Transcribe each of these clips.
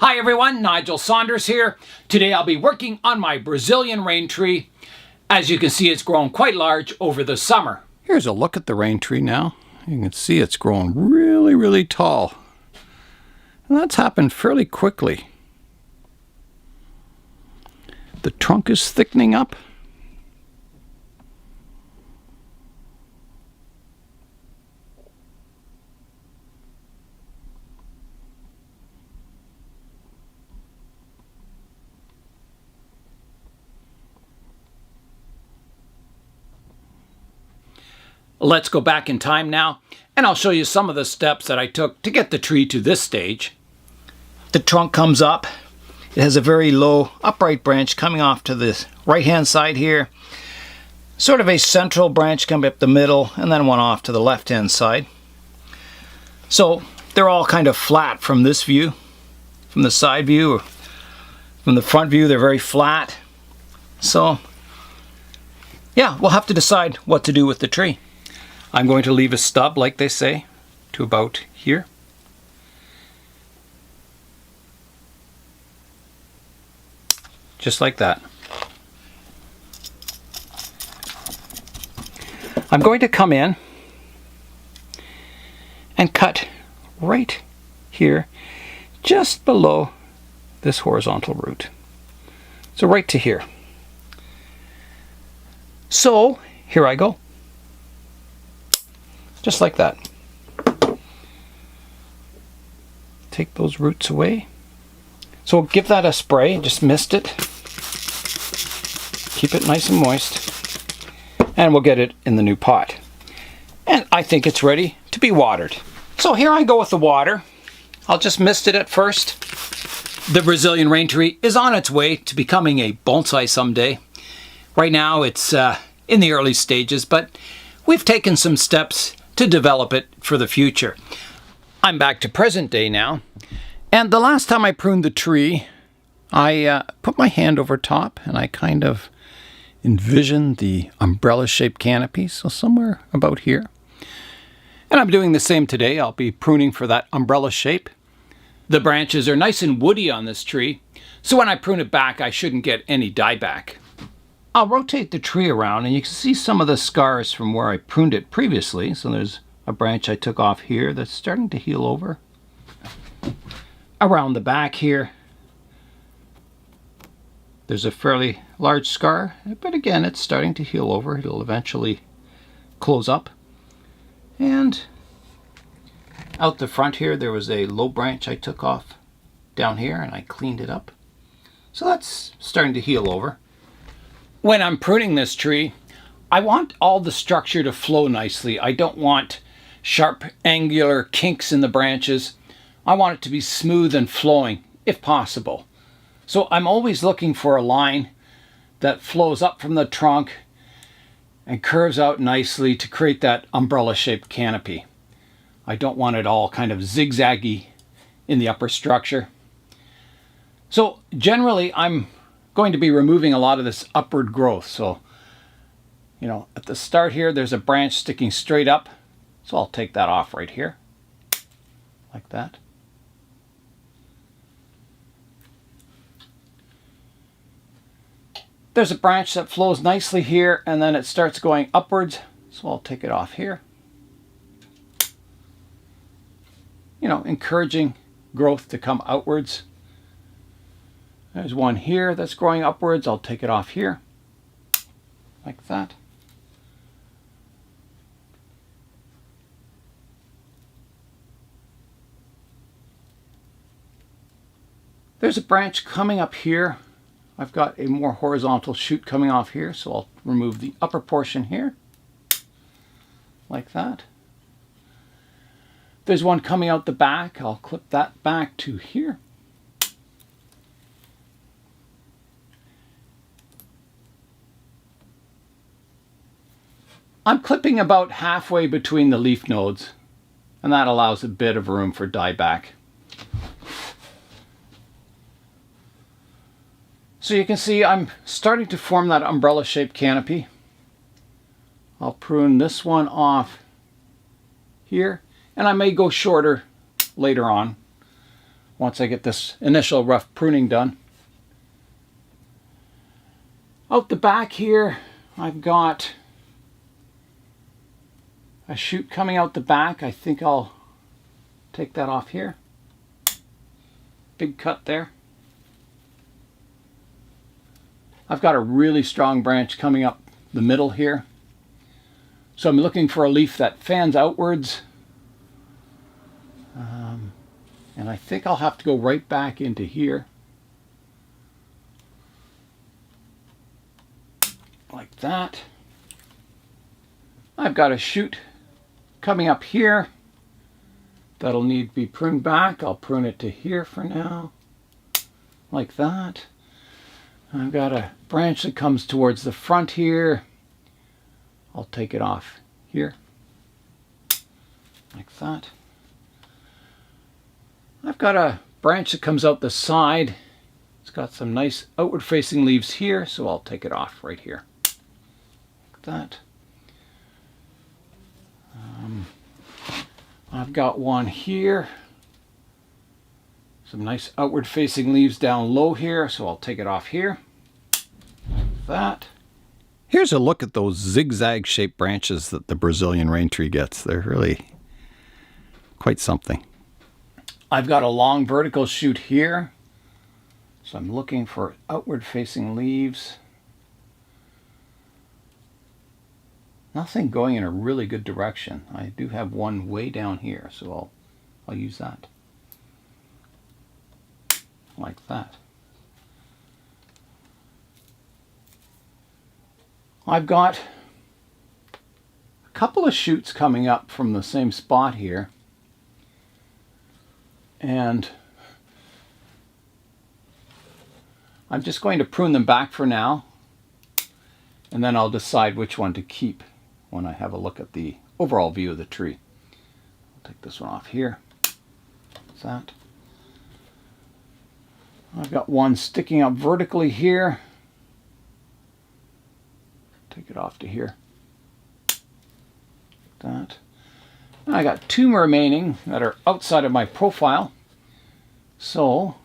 Hi everyone, Nigel Saunders here. Today I'll be working on my Brazilian rain tree. As you can see, it's grown quite large over the summer. Here's a look at the rain tree now. You can see it's grown really tall. And that's happened fairly quickly. The trunk is thickening up. Let's go back in time now, and I'll show you some of the steps that I took to get the tree to this stage. The trunk comes up. It has a very low upright branch coming off to the right-hand side here. Sort of a central branch coming up the middle, and then one off to the left-hand side. So they're all kind of flat from this view. From the side view, or from the front view, they're very flat. So, yeah, we'll have to decide what to do with the tree. I'm going to leave a stub, like they say, to about here. Just like that. I'm going to come in and cut right here, just below this horizontal root. So right to here. So here I go. Just like that. Take those roots away. So we'll give that a spray, just mist it. Keep it nice and moist. And we'll get it in the new pot. And I think it's ready to be watered. So here I go with the water. I'll just mist it at first. The Brazilian rain tree is on its way to becoming a bonsai someday. Right now it's in the early stages, but we've taken some steps to develop it for the future. I'm back to present day now, and the last time I pruned the tree, I put my hand over top and I kind of envisioned the umbrella-shaped canopy, so somewhere about here. And I'm doing the same today. I'll be pruning for that umbrella shape. The branches are nice and woody on this tree, so when I prune it back, I shouldn't get any dieback. I'll rotate the tree around and you can see some of the scars from where I pruned it previously. So there's a branch I took off here that's starting to heal over. Around the back here, there's a fairly large scar, but again, it's starting to heal over. It'll eventually close up. And out the front here, there was a low branch I took off down here and I cleaned it up. So that's starting to heal over. When I'm pruning this tree, I want all the structure to flow nicely. I don't want sharp angular kinks in the branches. I want it to be smooth and flowing, if possible. So I'm always looking for a line that flows up from the trunk and curves out nicely to create that umbrella-shaped canopy. I don't want it all kind of zigzaggy in the upper structure. So generally, I'm going to be removing a lot of this upward growth. So, you know, at the start here, there's a branch sticking straight up. So I'll take that off right here, like that. There's a branch that flows nicely here, and then it starts going upwards. So I'll take it off here. You know, encouraging growth to come outwards. There's one here that's growing upwards. I'll take it off here, like that. There's a branch coming up here. I've got a more horizontal shoot coming off here, so I'll remove the upper portion here, like that. There's one coming out the back. I'll clip that back to here. I'm clipping about halfway between the leaf nodes, and that allows a bit of room for dieback. So you can see I'm starting to form that umbrella-shaped canopy. I'll prune this one off here, and I may go shorter later on once I get this initial rough pruning done. Out the back here, I've got a shoot coming out the back. I think I'll take that off here. Big cut there. I've got a really strong branch coming up the middle here. So I'm looking for a leaf that fans outwards. And I think I'll have to go right back into here. Like that. I've got a shoot coming up here. That'll need to be pruned back. I'll prune it to here for now. Like that. I've got a branch that comes towards the front here. I'll take it off here. Like that. I've got a branch that comes out the side. It's got some nice outward facing leaves here, so I'll take it off right here. Like that. I've got one here. Some nice outward facing leaves down low here, so I'll take it off here. Like that. Here's a look at those zigzag shaped branches that the Brazilian rain tree gets. They're really quite something. I've got a long vertical shoot here, so I'm looking for outward facing leaves. Nothing going in a really good direction. I do have one way down here, so I'll use that. Like that. I've got a couple of shoots coming up from the same spot here. And I'm just going to prune them back for now. And then I'll decide which one to keep when I have a look at the overall view of the tree. I'll take this one off here. That's that. I've got one sticking up vertically here. Take it off to here. Like that. I got two remaining that are outside of my profile. So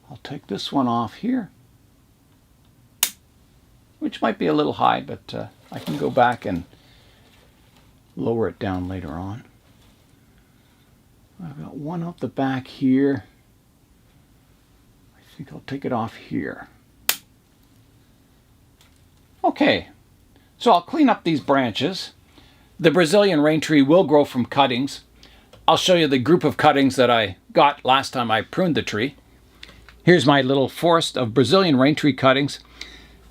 I'll take this one off here, which might be a little high, but I can go back and lower it down later on. I've got one up the back here. I think I'll take it off here. Okay, so I'll clean up these branches. The Brazilian rain tree will grow from cuttings. I'll show you the group of cuttings that I got last time I pruned the tree. Here's my little forest of Brazilian rain tree cuttings.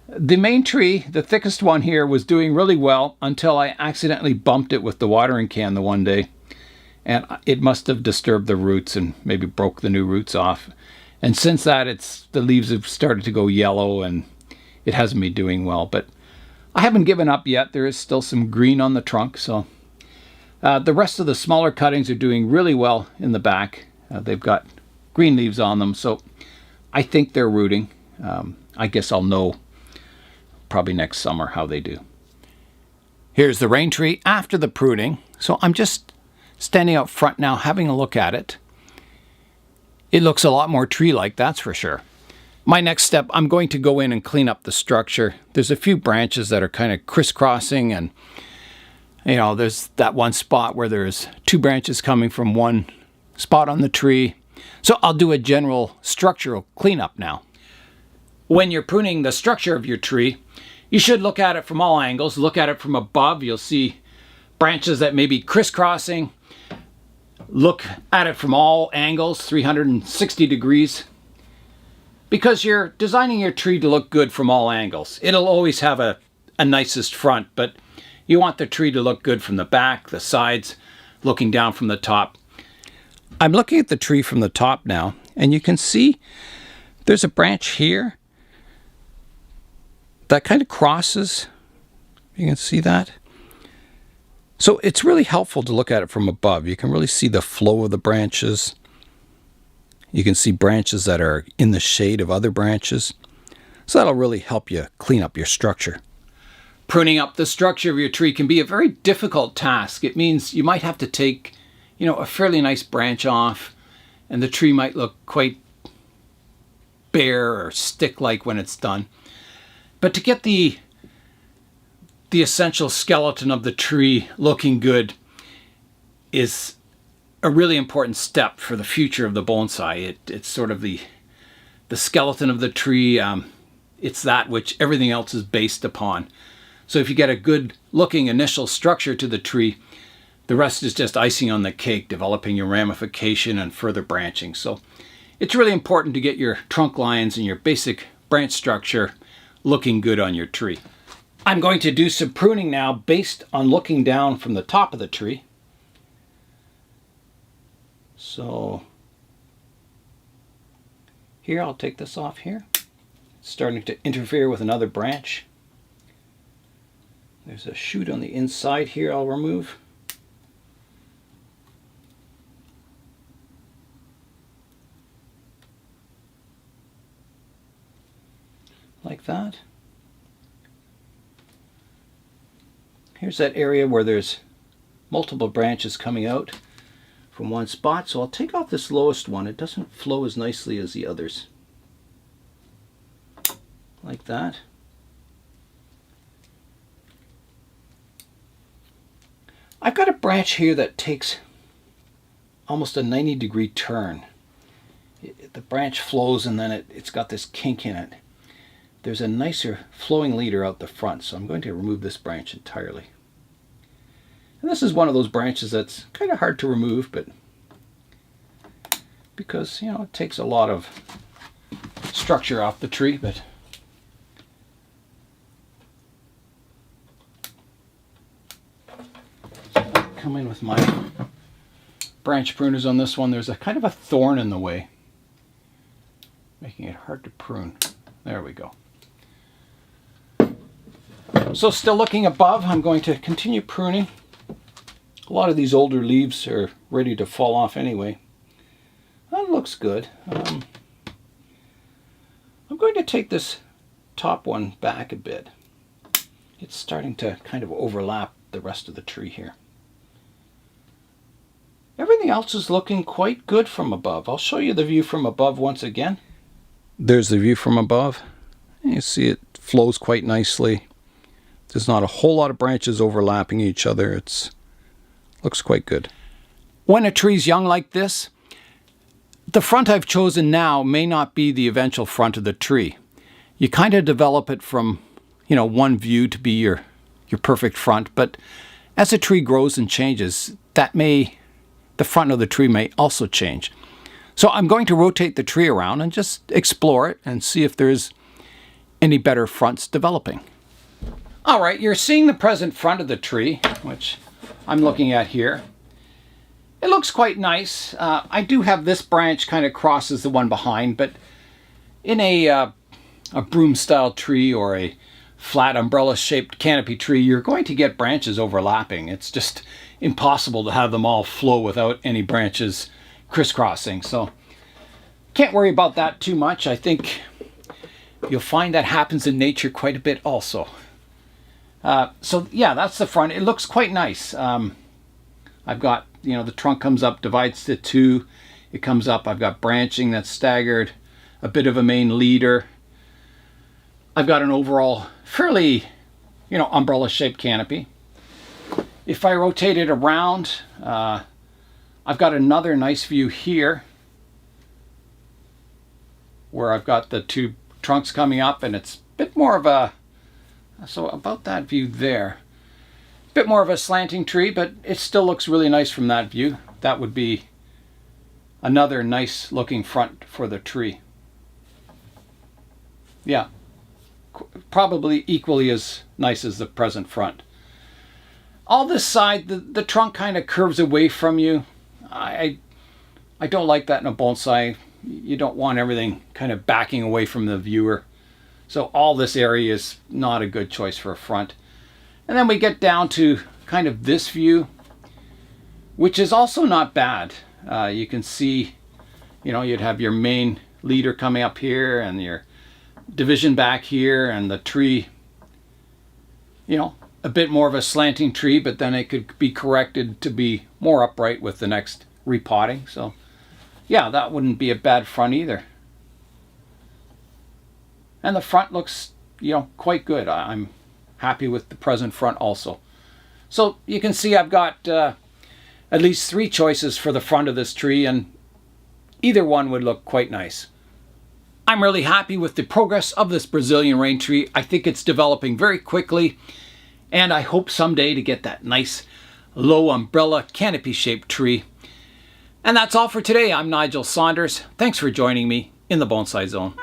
The main tree, the thickest one here, was doing really well until I accidentally bumped it with the watering can the one day. And it must have disturbed the roots and maybe broke the new roots off. And since that, the leaves have started to go yellow and it hasn't been doing well. But I haven't given up yet. There is still some green on the trunk. So the rest of the smaller cuttings are doing really well in the back. They've got green leaves on them. So I think they're rooting. I guess I'll know probably next summer how they do. Here's the rain tree after the pruning. So I'm just standing out front now having a look at it. It looks a lot more tree-like, that's for sure. My next step, I'm going to go in and clean up the structure. There's a few branches that are kind of crisscrossing, and you know, there's that one spot where there's two branches coming from one spot on the tree. So I'll do a general structural cleanup now. When you're pruning the structure of your tree, you should look at it from all angles. Look at it from above. You'll see branches that may be crisscrossing. Look at it from all angles, 360 degrees. Because you're designing your tree to look good from all angles. It'll always have a nicest front, but you want the tree to look good from the back, the sides, looking down from the top. I'm looking at the tree from the top now, and you can see there's a branch here that kind of crosses. You can see that. So it's really helpful to look at it from above. You can really see the flow of the branches. You can see branches that are in the shade of other branches. So that'll really help you clean up your structure. Pruning up the structure of your tree can be a very difficult task. It means you might have to take you know, a fairly nice branch off, and the tree might look quite bare or stick-like when it's done. But to get the essential skeleton of the tree looking good is a really important step for the future of the bonsai. It's sort of the skeleton of the tree. It's that which everything else is based upon. So if you get a good looking initial structure to the tree, the rest is just icing on the cake, developing your ramification and further branching. So it's really important to get your trunk lines and your basic branch structure looking good on your tree. I'm going to do some pruning now based on looking down from the top of the tree. So here, I'll take this off here. It's starting to interfere with another branch. There's a shoot on the inside here I'll remove. Like that. Here's that area where there's multiple branches coming out from one spot. So I'll take off this lowest one. It doesn't flow as nicely as the others. Like that. I've got a branch here that takes almost a 90-degree turn. The branch flows and then it's got this kink in it. There's a nicer flowing leader out the front, so I'm going to remove this branch entirely. And this is one of those branches that's kind of hard to remove, but because, you know, it takes a lot of structure off the tree, but come in with my branch pruners on this one. There's a kind of a thorn in the way, making it hard to prune. There we go. So still looking above, I'm going to continue pruning. A lot of these older leaves are ready to fall off anyway. That looks good. I'm going to take this top one back a bit. It's starting to kind of overlap the rest of the tree here. Everything else is looking quite good from above. I'll show you the view from above once again. There's the view from above. You see it flows quite nicely. There's not a whole lot of branches overlapping each other. It looks quite good. When a tree's young like this, the front I've chosen now may not be the eventual front of the tree. You kind of develop it from, you know, one view to be your perfect front, but as a tree grows and changes, the front of the tree may also change. So I'm going to rotate the tree around and just explore it and see if there's any better fronts developing. All right, you're seeing the present front of the tree, which I'm looking at here. It looks quite nice. I do have this branch kind of crosses the one behind, but in a broom-style tree or a flat umbrella-shaped canopy tree, you're going to get branches overlapping. It's just impossible to have them all flow without any branches crisscrossing. So can't worry about that too much. I think you'll find that happens in nature quite a bit also. So yeah, that's the front. It looks quite nice. I've got, you know, the trunk comes up, divides to two. It comes up. I've got branching that's staggered, a bit of a main leader. I've got an overall fairly, you know, umbrella-shaped canopy. If I rotate it around, I've got another nice view here where I've got the two trunks coming up, and it's a bit more of a, so about that view there. A bit more of a slanting tree, but it still looks really nice from that view. That would be another nice looking front for the tree. Yeah, probably equally as nice as the present front. All this side, the trunk kind of curves away from you. I don't like that in a bonsai. You don't want everything kind of backing away from the viewer. So all this area is not a good choice for a front. And then we get down to kind of this view, which is also not bad. You can see, you know, you'd have your main leader coming up here and your division back here and the tree, you know, a bit more of a slanting tree, but then it could be corrected to be more upright with the next repotting. So yeah, that wouldn't be a bad front either. And the front looks, you know, quite good. I'm happy with the present front also. So you can see I've got at least 3 choices for the front of this tree, and either one would look quite nice. I'm really happy with the progress of this Brazilian rain tree. I think it's developing very quickly, and I hope someday to get that nice low umbrella canopy shaped tree. And that's all for today. I'm Nigel Saunders. Thanks for joining me in the Bonsai Zone.